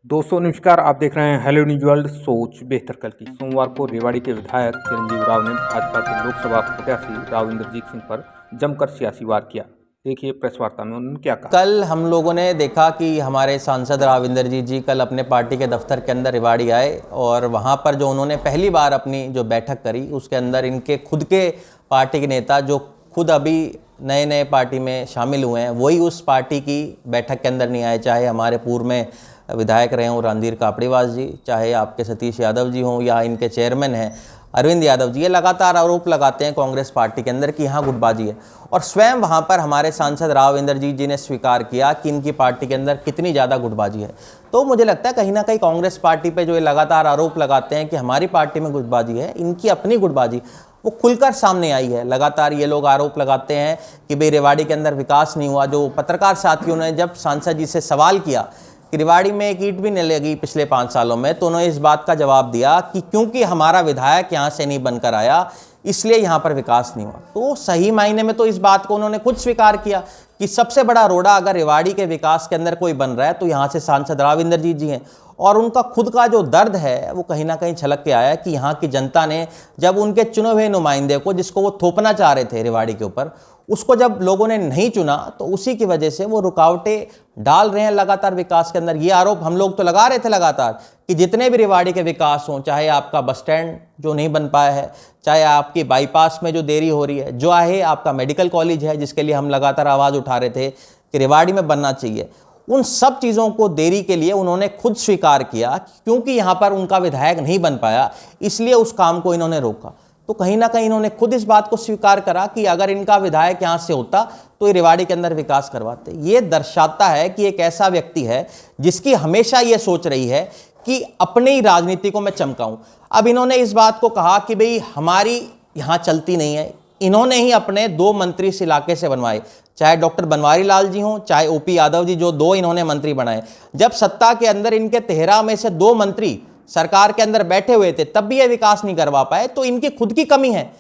दोस्तों नमस्कार, आप देख रहे हैं हेलो न्यूज वर्ल्ड। सोच बेहतर कल की। सोमवार को रेवाड़ी के विधायक चिरंजीव राव ने भाजपा के लोकसभा प्रत्याशी राव इंद्रजीत सिंह पर जमकर सियासी वार किया। देखिए प्रेस वार्ता में उन्होंने क्या कहा। कल हम लोगों ने देखा कि हमारे सांसद राव इंद्रजीत जी कल अपने पार्टी के दफ्तर के अंदर रेवाड़ी आए और वहाँ पर जो उन्होंने पहली बार अपनी जो बैठक करी उसके अंदर इनके खुद के पार्टी के नेता जो खुद अभी नए नए पार्टी में शामिल हुए हैं वही उस पार्टी की बैठक के अंदर नहीं आए। चाहे हमारे पूर्व में विधायक रहे हों रणधीर कापड़ीवास जी, चाहे आपके सतीश यादव जी हों या इनके चेयरमैन हैं अरविंद यादव जी, ये लगातार आरोप लगाते हैं कांग्रेस पार्टी के अंदर कि यहाँ गुटबाजी है। और स्वयं वहाँ पर हमारे सांसद राव इंद्रजीत जी ने स्वीकार किया कि इनकी पार्टी के अंदर कितनी ज़्यादा गुटबाजी है। तो मुझे लगता है कहीं ना कहीं कांग्रेस पार्टी पे जो ये लगातार आरोप लगाते हैं कि हमारी पार्टी में गुटबाजी है, इनकी अपनी गुटबाजी वो खुलकर सामने आई है। लगातार ये लोग आरोप लगाते हैं कि भाई रेवाड़ी के अंदर विकास नहीं हुआ। जो पत्रकार साथियों ने जब सांसद जी से सवाल किया कि रेवाड़ी में एक ईंट भी नहीं लगी पिछले 5 सालों में, तो उन्होंने इस बात का जवाब दिया कि क्योंकि हमारा विधायक यहाँ से नहीं बनकर आया इसलिए यहाँ पर विकास नहीं हुआ। तो सही मायने में तो इस बात को उन्होंने खुद स्वीकार किया कि सबसे बड़ा रोड़ा अगर रेवाड़ी के विकास के अंदर कोई बन रहा है तो यहाँ से सांसद राव इंद्रजीत जी हैं। और उनका खुद का जो दर्द है वो कहीं ना कहीं छलक के आया कि यहाँ की जनता ने जब उनके चुने हुए नुमाइंदे को, जिसको वो थोपना चाह रहे थे रेवाड़ी के ऊपर, उसको जब लोगों ने नहीं चुना तो उसी की वजह से वो रुकावटें डाल रहे हैं लगातार विकास के अंदर। ये आरोप हम लोग तो लगा रहे थे लगातार कि जितने भी रेवाड़ी के विकास हों, चाहे आपका बस स्टैंड जो नहीं बन पाया है, चाहे आपकी बाईपास में जो देरी हो रही है, जो है आपका मेडिकल कॉलेज है जिसके लिए हम लगातार आवाज़ उठा रहे थे कि रेवाड़ी में बनना चाहिए, उन सब चीज़ों को देरी के लिए उन्होंने खुद स्वीकार किया क्योंकि यहाँ पर उनका विधायक नहीं बन पाया इसलिए उस काम को इन्होंने रोका। तो कहीं ना कहीं इन्होंने खुद इस बात को स्वीकार करा कि अगर इनका विधायक यहाँ से होता तो ये रेवाड़ी के अंदर विकास करवाते। ये दर्शाता है कि एक ऐसा व्यक्ति है जिसकी हमेशा ये सोच रही है कि अपनी राजनीति को मैं चमकाऊं। अब इन्होंने इस बात को कहा कि भाई हमारी यहाँ चलती नहीं है। इन्होंने ही अपने 2 मंत्री इस इलाके से बनवाए, चाहे डॉक्टर बनवारी लाल जी हों, चाहे ओपी यादव जी, जो 2 इन्होंने मंत्री बनाए। जब सत्ता के अंदर इनके 13 में से 2 मंत्री सरकार के अंदर बैठे हुए थे तब भी ये विकास नहीं करवा पाए, तो इनकी खुद की कमी है।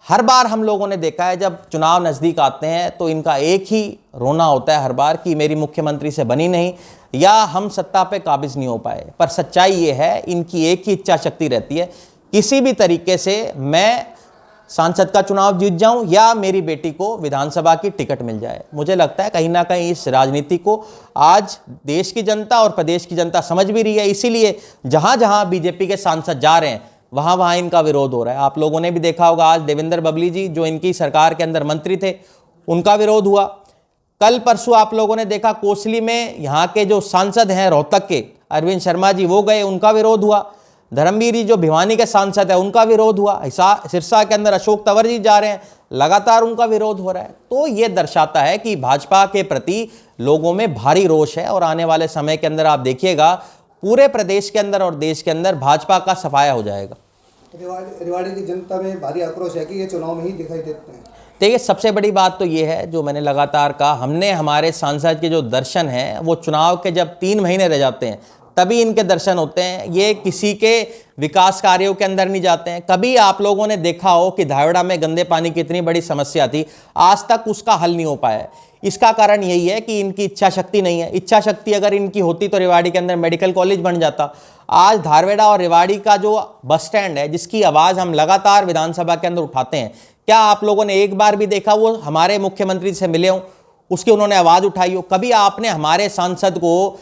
हर बार हम लोगों ने देखा है जब चुनाव नज़दीक आते हैं तो इनका एक ही रोना होता है हर बार कि मेरी मुख्यमंत्री से बनी नहीं या हम सत्ता पे काबिज नहीं हो पाए। पर सच्चाई ये है इनकी एक ही इच्छा शक्ति रहती है, किसी भी तरीके से मैं सांसद का चुनाव जीत जाऊं या मेरी बेटी को विधानसभा की टिकट मिल जाए। मुझे लगता है कहीं ना कहीं इस राजनीति को आज देश की जनता और प्रदेश की जनता समझ भी रही है। इसीलिए जहां जहां बीजेपी के सांसद जा रहे हैं वहां वहां इनका विरोध हो रहा है। आप लोगों ने भी देखा होगा आज देवेंद्र बबली जी जो इनकी सरकार के अंदर मंत्री थे उनका विरोध हुआ। कल परसों आप लोगों ने देखा कोसली में यहाँ के जो सांसद हैं रोहतक के अरविंद शर्मा जी वो गए, उनका विरोध हुआ। धर्मवीर जी जो भिवानी के सांसद है उनका विरोध हुआ। सिरसा के अंदर अशोक तंवर जी जा रहे हैं, लगातार उनका विरोध हो रहा है। तो ये दर्शाता है कि भाजपा के प्रति लोगों में भारी रोष है और आने वाले समय के अंदर आप देखिएगा पूरे प्रदेश के अंदर और देश के अंदर भाजपा का सफाया हो जाएगा। रेवाड़ी की जनता में भारी आक्रोश है कि ये चुनाव में ही दिखाई देते हैं। देखिए सबसे बड़ी बात तो ये है जो मैंने लगातार कहा, हमने हमारे सांसद के जो दर्शन हैं वो चुनाव के जब 3 महीने रह जाते हैं तभी इनके दर्शन होते हैं। ये किसी के विकास कार्यों के अंदर नहीं जाते हैं। कभी आप लोगों ने देखा हो कि धावड़ा में गंदे पानी की इतनी बड़ी समस्या थी, आज तक उसका हल नहीं हो पाया है। इसका कारण यही है कि इनकी इच्छा शक्ति नहीं है। इच्छा शक्ति अगर इनकी होती तो रेवाड़ी के अंदर मेडिकल कॉलेज बन जाता। आज धारवेड़ा और रेवाड़ी का जो बस स्टैंड है जिसकी आवाज़ हम लगातार विधानसभा के अंदर उठाते हैं, क्या आप लोगों ने एक बार भी देखा वो हमारे मुख्यमंत्री से मिले हों, उसकी उन्होंने आवाज़ उठाई हो? कभी आपने हमारे सांसद को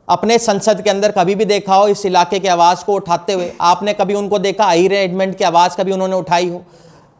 अपने संसद के अंदर कभी भी देखा हो इस इलाके की आवाज़ को उठाते हुए? आपने कभी उनको देखा अरेंजमेंट की आवाज़ कभी उन्होंने उठाई हो?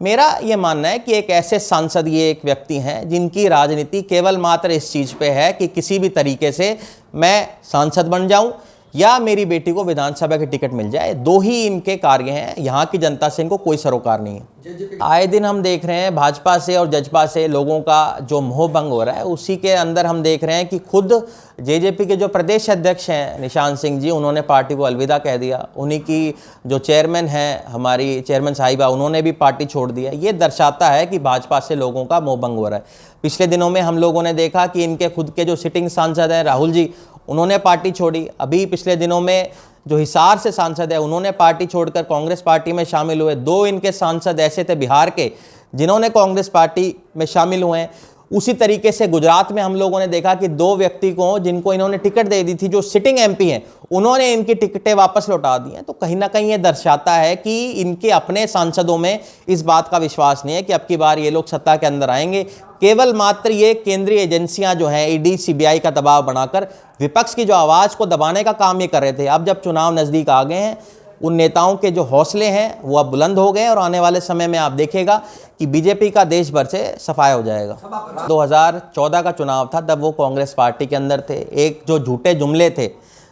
मेरा ये मानना है कि एक ऐसे सांसद, ये एक व्यक्ति हैं जिनकी राजनीति केवल मात्र इस चीज़ पे है कि किसी भी तरीके से मैं सांसद बन जाऊं या मेरी बेटी को विधानसभा की टिकट मिल जाए। 2 ही इनके कार्य हैं। यहाँ की जनता से इनको कोई सरोकार नहीं है। आए दिन हम देख रहे हैं भाजपा से और जजपा से लोगों का जो मोह भंग हो रहा है, उसी के अंदर हम देख रहे हैं कि खुद जेजेपी के जो प्रदेश अध्यक्ष हैं निशान सिंह जी, उन्होंने पार्टी को अलविदा कह दिया। उन्हीं की जो चेयरमैन हैं, हमारी चेयरमैन साहिबा, उन्होंने भी पार्टी छोड़ दिया। ये दर्शाता है कि भाजपा से लोगों का मोह भंग हो रहा है। पिछले दिनों में हम लोगों ने देखा कि इनके खुद के जो सिटिंग सांसद हैं राहुल जी, उन्होंने पार्टी छोड़ी। अभी पिछले दिनों में जो हिसार से सांसद है उन्होंने पार्टी छोड़कर कांग्रेस पार्टी में शामिल हुए। 2 इनके सांसद ऐसे थे बिहार के जिन्होंने कांग्रेस पार्टी में शामिल हुए हैं। उसी तरीके से गुजरात में हम लोगों ने देखा कि 2 व्यक्ति को जिनको इन्होंने टिकट दे दी थी, जो सिटिंग एमपी हैं, उन्होंने इनकी टिकटें वापस लौटा दी हैं। तो कहीं ना कहीं ये दर्शाता है कि इनके अपने सांसदों में इस बात का विश्वास नहीं है कि अब की बार ये लोग सत्ता के अंदर आएंगे। केवल मात्र ये केंद्रीय एजेंसियां जो हैं, ईडी सीबीआई का दबाव बनाकर विपक्ष की जो आवाज़ को दबाने का काम ये कर रहे थे। अब जब चुनाव नज़दीक आ गए हैं, उन नेताओं के जो हौसले हैं वो अब बुलंद हो गए और आने वाले समय में आप देखेगा कि बीजेपी का देश भर से सफाया हो जाएगा। 2014 का चुनाव था, तब वो कांग्रेस पार्टी के अंदर थे। एक जो झूठे जुमले थे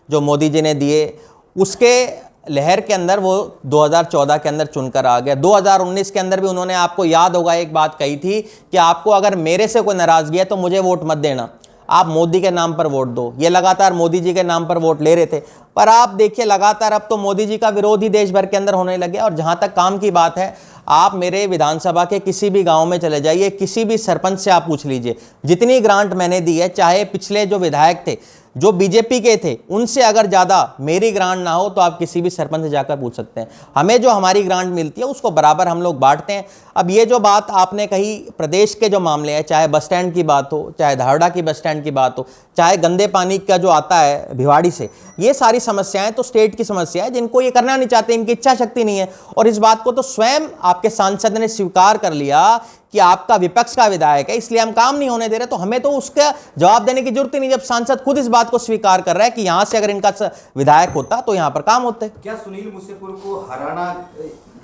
जो मोदी जी ने दिए, उसके लहर के अंदर वो 2014 के अंदर चुनकर आ गया। 2019 के अंदर भी उन्होंने, आपको याद होगा, एक बात कही थी कि आपको अगर मेरे से कोई नाराज़गी है तो मुझे वोट मत देना, आप मोदी के नाम पर वोट दो। ये लगातार मोदी जी के नाम पर वोट ले रहे थे, पर आप देखिए लगातार अब तो मोदी जी का विरोध ही देश भर के अंदर होने लगे। और जहां तक काम की बात है, आप मेरे विधानसभा के किसी भी गांव में चले जाइए, किसी भी सरपंच से आप पूछ लीजिए, जितनी ग्रांट मैंने दी है, चाहे पिछले जो विधायक थे जो बीजेपी के थे, उनसे अगर ज़्यादा मेरी ग्रांट ना हो तो आप किसी भी सरपंच से जाकर पूछ सकते हैं। हमें जो हमारी ग्रांट मिलती है उसको बराबर हम लोग बांटते हैं। अब ये जो बात आपने कही, प्रदेश के जो मामले हैं, चाहे बस स्टैंड की बात हो, चाहे धारड़ा की बस स्टैंड की बात हो, चाहे गंदे पानी का जो आता है भिवाड़ी से, ये सारी समस्याएं तो स्टेट की समस्या है जिनको ये करना नहीं चाहते, इनकी इच्छा शक्ति नहीं है। और इस बात को तो स्वयं आपके सांसद ने स्वीकार कर लिया कि आपका विपक्ष का विधायक है, इसलिए हम काम नहीं होने दे रहे। तो हमें तो उसका जवाब देने की जरूरत ही नहीं, जब सांसद खुद इस बात को स्वीकार कर रहा है कि यहां से अगर इनका विधायक होता तो यहां पर काम होते। क्या सुनील मुसेपुर को हराना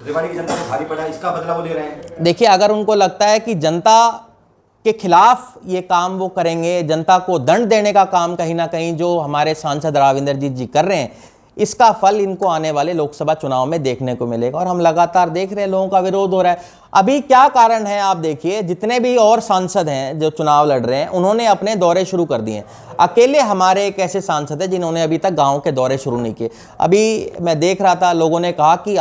रेवाड़ी की जनता को भारी पड़ा, इसका बदला वो ले रहे हैं? देखिए, अगर उनको लगता है कि जनता के खिलाफ ये काम वो करेंगे, जनता को दंड देने का काम कहीं ना कहीं जो हमारे सांसद राविंदरजीत जी कर रहे हैं, इसका फल इनको आने वाले लोकसभा चुनाव में देखने को मिलेगा। और हम लगातार देख रहे हैं लोगों का विरोध हो रहा है। अभी क्या कारण है, आप देखिए, जितने भी और सांसद हैं जो चुनाव लड़ रहे हैं, उन्होंने अपने दौरे शुरू कर दिए हैं। अकेले हमारे एक ऐसे सांसद हैं जिन्होंने अभी तक गांव के दौरे शुरू नहीं किए। अभी मैं देख रहा था, लोगों ने कहा कि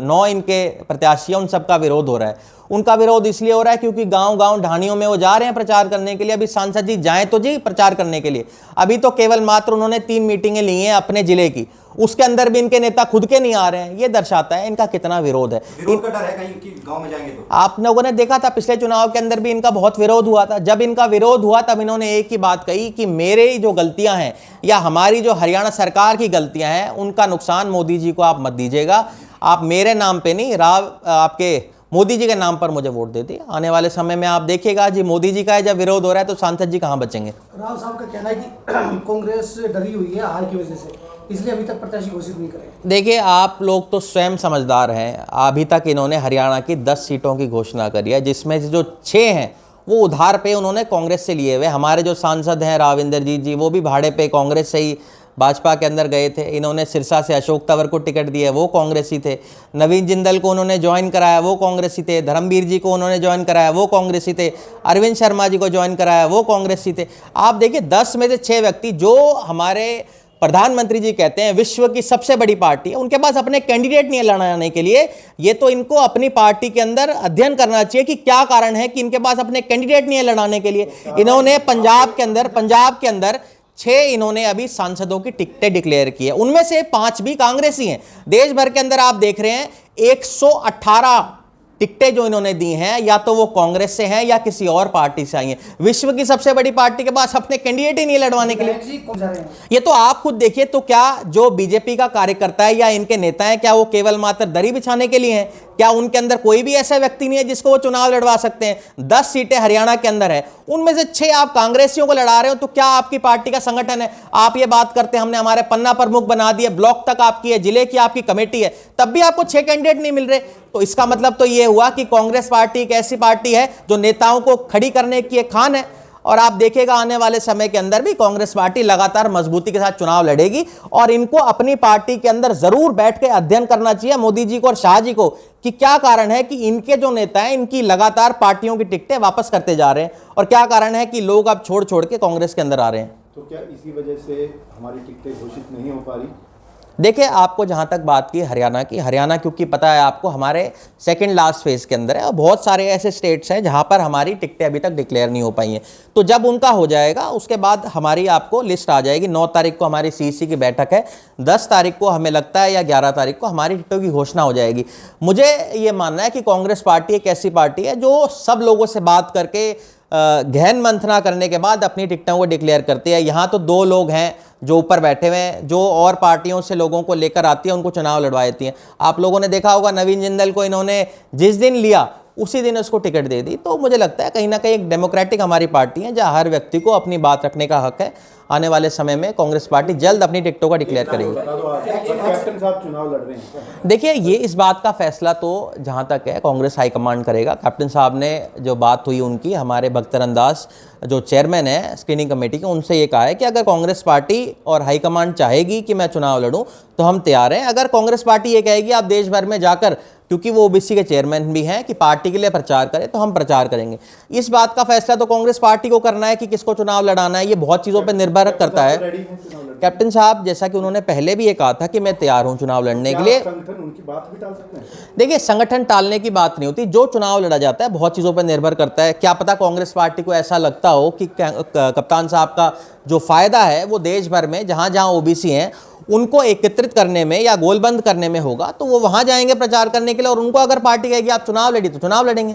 9 इनके प्रत्याशी हैं, उन सबका विरोध हो रहा है। उनका विरोध इसलिए हो रहा है क्योंकि गांव-गांव ढाणियों में वो जा रहे हैं प्रचार करने के लिए। अभी सांसद जी जाएं तो जी प्रचार करने के लिए, अभी तो केवल मात्र उन्होंने 3 मीटिंगें ली हैं अपने जिले की, उसके अंदर भी इनके नेता खुद के नहीं आ रहे हैं। ये दर्शाता है इनका कितना विरोध है। विरोध का डर है कहीं कि गांव में जाएंगे तो? आप लोगों ने देखा था पिछले चुनाव के अंदर भी इनका बहुत विरोध हुआ था। जब इनका विरोध हुआ तब इन्होंने एक ही बात कही कि मेरे जो गलतियां हैं या हमारी जो हरियाणा सरकार की गलतियां हैं, उनका नुकसान मोदी जी को आप मत दीजिएगा, आप मेरे नाम पे नहीं, आपके मोदी जी के नाम पर मुझे वोट दे दिए। आने वाले समय में आप देखिएगा जी, मोदी जी का जब विरोध हो रहा है तो सांसद जी कहाँ बचेंगे। राव साहब का कहना है कि कांग्रेस डरी हुई है हार की वजह से, इसलिए अभी तक प्रत्याशी घोषित नहीं करे। देखिए, आप लोग तो स्वयं समझदार हैं। अभी तक इन्होंने हरियाणा की 10 सीटों की घोषणा करी है, जिसमें से जो 6 हैं वो उधार पे उन्होंने कांग्रेस से लिए हुए। हमारे जो सांसद हैं राविंदरजीत जी, वो भी भाड़े पे कांग्रेस से ही भाजपा के अंदर गए थे। इन्होंने सिरसा से अशोक तंवर को टिकट दिया, वो कांग्रेसी थे। नवीन जिंदल को उन्होंने ज्वाइन कराया, वो कांग्रेसी थे। धर्मवीर जी को उन्होंने ज्वाइन कराया, वो कांग्रेसी थे। अरविंद शर्मा जी को ज्वाइन कराया, वो कांग्रेसी थे। आप देखिए, 10 में से 6 व्यक्ति जो हमारे प्रधानमंत्री जी कहते हैं विश्व की सबसे बड़ी पार्टी है, उनके पास अपने कैंडिडेट नहीं है लड़ाने के लिए। ये तो इनको अपनी पार्टी के अंदर अध्ययन करना चाहिए कि क्या कारण है कि इनके पास अपने कैंडिडेट नहीं है लड़ाने के लिए। इन्होंने पंजाब के अंदर 6 इन्होंने अभी सांसदों की टिकटें डिक्लेयर की है, उनमें से 5 भी कांग्रेसी हैं। देश भर के अंदर आप देख रहे हैं 118 टिकटें जो इन्होंने दी हैं, या तो वो कांग्रेस से हैं या किसी और पार्टी से आई हैं। विश्व की सबसे बड़ी पार्टी के पास अपने कैंडिडेट ही नहीं लड़वाने के लिए। ये तो आप खुद देखिए, तो क्या जो बीजेपी का कार्यकर्ता है या इनके नेता हैं, क्या वो केवल मात्र दरी बिछाने के लिए हैं? क्या उनके अंदर कोई भी ऐसा व्यक्ति नहीं है जिसको वो चुनाव लड़वा सकते हैं? 10 सीटें हरियाणा के अंदर है, उनमें से 6 आप कांग्रेसियों को लड़ा रहे हो, तो क्या आपकी पार्टी का संगठन है? आप ये बात करते हैं हमने हमारे पन्ना प्रमुख बना दिए, ब्लॉक तक आपकी है, जिले की आपकी कमेटी है, तब भी आपको 6 कैंडिडेट नहीं मिल रहे। तो इसका मतलब तो ये हुआ कि कांग्रेस पार्टी एक ऐसी पार्टी है जो नेताओं को खड़ी करने की एक खान है। और आप देखेगा आने वाले समय के अंदर भी कांग्रेस पार्टी लगातार मजबूती के साथ चुनाव लड़ेगी। और इनको अपनी पार्टी के अंदर जरूर बैठ के अध्ययन करना चाहिए मोदी जी को और शाह जी को कि क्या कारण है कि इनके जो नेता हैं इनकी लगातार पार्टियों की टिकटें वापस करते जा रहे हैं, और क्या कारण है कि लोग अब छोड़ छोड़ के कांग्रेस के अंदर आ रहे हैं। तो क्या इसी वजह से हमारी टिकटें घोषित नहीं हो पा रही? देखिए, आपको जहां तक बात की हरियाणा की, हरियाणा क्योंकि पता है आपको हमारे सेकंड लास्ट फेज के अंदर है, और बहुत सारे ऐसे स्टेट्स हैं जहां पर हमारी टिकटें अभी तक डिक्लेयर नहीं हो पाई हैं। तो जब उनका हो जाएगा उसके बाद हमारी आपको लिस्ट आ जाएगी। 9 तारीख को हमारी सीईसी की बैठक है, 10 तारीख को हमें लगता है या 11 तारीख को हमारी टिकटों की घोषणा हो जाएगी। मुझे ये मानना है कि कांग्रेस पार्टी एक ऐसी पार्टी है जो सब लोगों से बात करके गहन मंथना करने के बाद अपनी टिकटों को डिक्लेयर करती है। यहाँ तो 2 लोग हैं जो ऊपर बैठे हुए हैं, जो और पार्टियों से लोगों को लेकर आती है, उनको चुनाव लड़वा देती हैं। आप लोगों ने देखा होगा नवीन जिंदल को इन्होंने जिस दिन लिया उसी दिन उसको टिकट दे दी। तो मुझे लगता है कहीं ना कहीं एक डेमोक्रेटिक हमारी पार्टी है, जहाँ हर व्यक्ति को अपनी बात रखने का हक है। आने वाले समय में कांग्रेस पार्टी जल्द अपनी टिकटों का डिक्लेयर करेगी। कैप्टन साहब चुनाव लड़ रहे हैं। देखिए, ये इस बात का फैसला तो जहाँ तक है कांग्रेस हाईकमांड करेगा। कैप्टन साहब ने जो बात हुई उनकी, हमारे भक्तरन दास जो चेयरमैन है स्क्रीनिंग कमेटी के, उनसे ये कहा है कि अगर कांग्रेस पार्टी और हाईकमांड चाहेगी कि मैं चुनाव लड़ूं तो हम तैयार हैं। अगर कांग्रेस पार्टी ये कहेगी आप देश भर में जाकर, क्योंकि वो ओबीसी के चेयरमैन भी हैं, कि पार्टी के लिए प्रचार करें, तो हम प्रचार करेंगे। इस बात का फैसला तो कांग्रेस पार्टी को करना है कि किसको चुनाव लड़ाना है। ये बहुत चीज़ों पर निर्भर करता है। कैप्टन साहब, जैसा कि उन्होंने पहले भी ये कहा था कि मैं तैयार हूं चुनाव लड़ने के लिए। संगठन उनकी बात भी टाल सकते हैं? देखिए, संगठन टालने की बात नहीं होती। जो चुनाव लड़ा जाता है बहुत चीज़ों पर निर्भर करता है। क्या पता कांग्रेस पार्टी को ऐसा लगता हो कि कप्तान साहब का जो फायदा है वो देश भर में जहां जहां ओबीसी हैं उनको एकत्रित करने में या गोलबंद करने में होगा, तो वो वहां जाएंगे प्रचार करने के लिए। और उनको अगर पार्टी कहेगी आप चुनाव लड़ी तो चुनाव लड़ेंगे।